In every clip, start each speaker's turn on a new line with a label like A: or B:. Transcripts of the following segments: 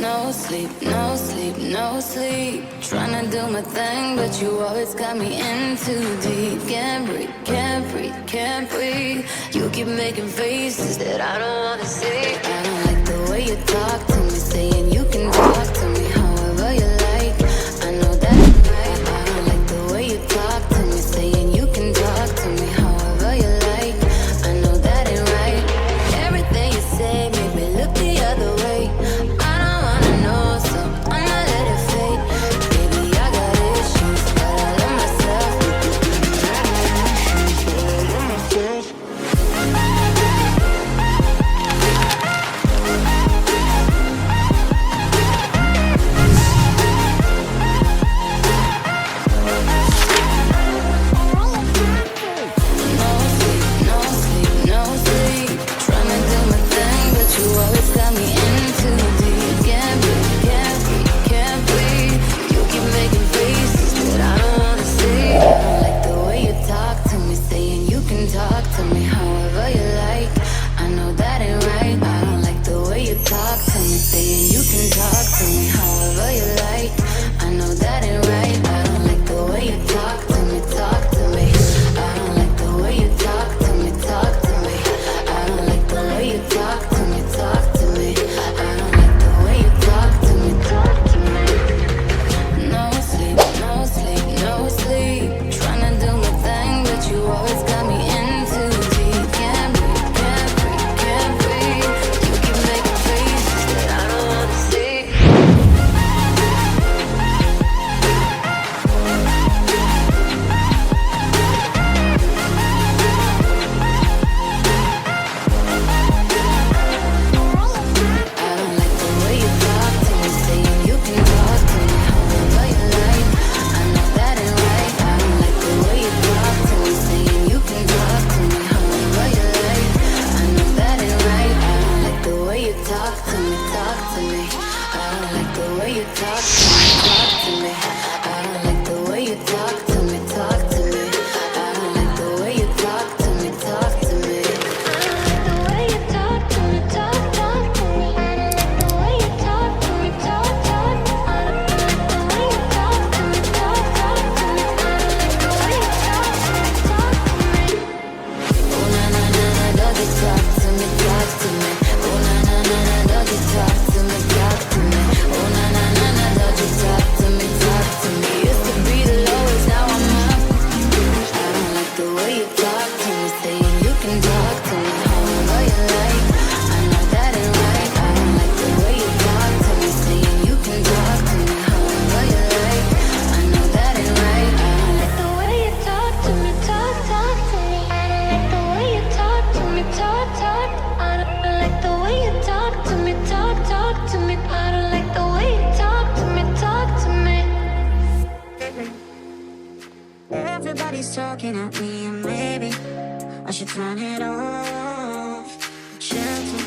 A: No sleep, no sleep, no sleep. Trying to do my thing, but you always got me in too deep. Can't breathe, can't breathe, can't breathe. You keep making faces that I don't wanna see. I don't like the way you talk to me, saying you can talk to me however you like. I know that's right. I don't like the way you talk to me, saying you can talk to me however you like. I know that ain't right. Everything you say made me look the other way. I don't wanna know, so I'ma let it fade. Baby, I got issues, but I love myself. No sleep, no sleep, no sleep. Trying to do my thing, but you always got me in too deep. Can't breathe, can't breathe, can't breathe. You keep making faces that I don't wanna see. I don't like the way you talk to me, saying you can talk to me however you like. I know that ain't right. I don't like the way you talk to me, saying you can talk to me however you like. I know that ain't right. I don't like the way you talk to me, talk to me. I don't like the way you talk to me, talk to me. I don't like the way you talk to me, talk to me. I don't like the way you talk to me, talk to me. No sleep, no sleep, no sleep. Trying to do my thing, but you always got me in too deep. Can't breathe, can't breathe, can't breathe. You keep making faces that I don't wanna see. I don't like the way you talk to me, saying you can talk to me however you like. I know that ain't right. I don't like the way you talk to me, saying you can talk to me however you like. I know that ain't right. I don't like the way you talk to me, talk to me. I don't like the way you talk to me, talk to me. I don't like the way you talk to me, talk to me. I don't like the way you talk to me, talk to me. I don't like the way you talk to me, talk to me. I don't like the way you talk to me, talk. I don't like the way you talk to me, talk to me. I don't like the way you talk to me, talk to me. Oh na na na na, doggy talk to me, talk to me. Oh na na na na, doggy talk to me, talk to me. Oh na na na na, doggy talk to me, talk to me. Used to be the lowest, now I'm up. I don't like the way you talk to me, saying you can talk to me however you like. I know that ain't right. I don't like the way you talk to me, saying you can talk to me however you like. I know that ain't right. I don't like the way you talk to me, talk to me. I don't like the way you talk to me, talk. I don't like the way you talk to me, talk to me. I don't like the way you talk to me, talk to me.
B: Everybody's talking at me, and maybe I should turn it off. Shelter.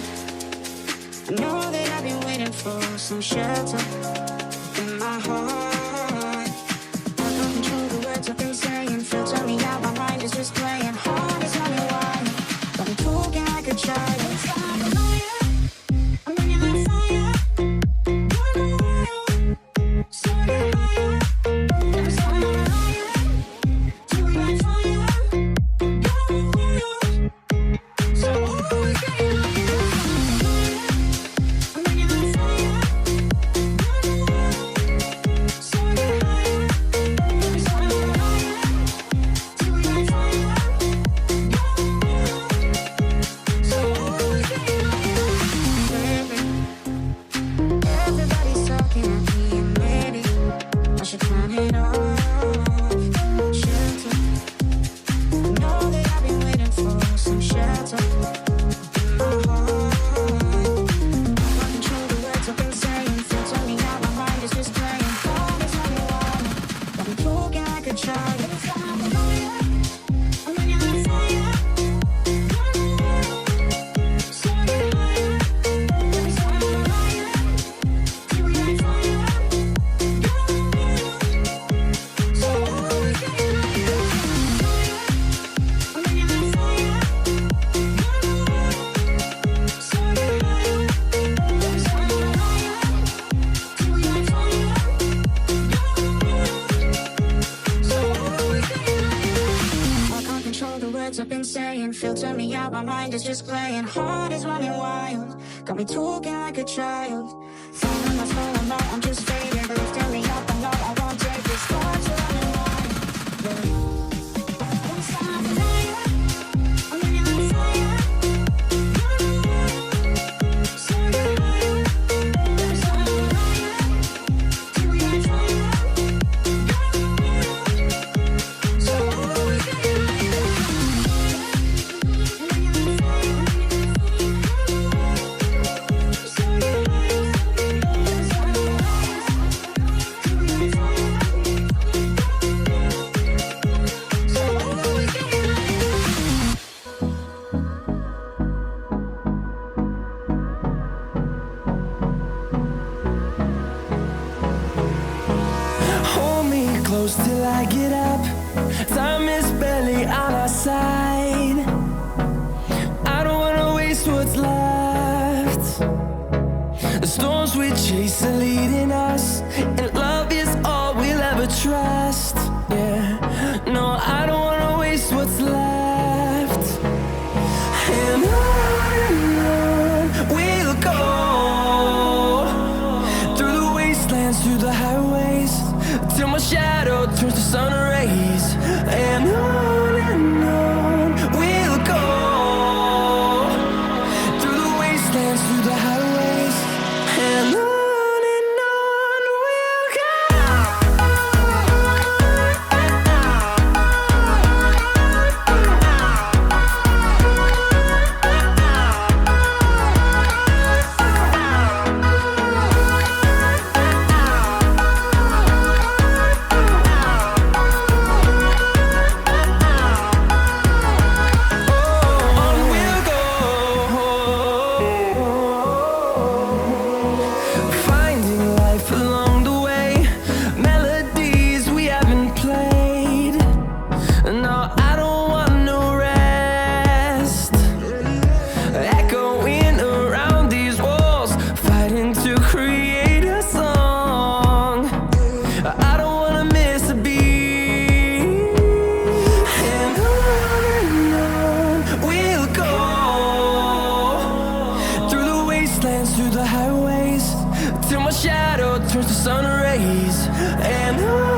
B: I know that I've been waiting for some shelter in my heart. I can't control the words I've been saying. Filter me out, my mind is just playing hard. It's only why, but I'm talking like a child. I'm bringing that fire. Starting higher. I'm starting higher. Doing that fire. So always getting higher. I'm bringing that fire. Starting higher. I'm starting higher. filter me out, my mind is just playing. Heart is running wild, got me talking like a child. Throwing my phone out, I'm just fading. Lifting me up, I know I won't take this. Thoughts are running wild. Won't stop the night, I'm living on fire. So you're higher, never stop the liar. Till we got fire. So always getting higher.
C: Hold me close till I get up. Time is barely on our side. I don't wanna waste what's left. The storms we chase are leading us, and love is all we'll ever trust. Yeah, no, I don't wanna waste what's left. And on we'll go, through the wastelands, through the highways, till my shadow turns to sun rays. And on we'll go, through the wastelands, through the highways, and on we'll go. On we'll go, finding life along the way, melodies we haven't played. No, I don't want no rest, echoing around these walls, fighting to create a song. I don't wanna miss a beat. And on we'll go, through the wastelands, through the highways, till my shadow turns to sun rays. And on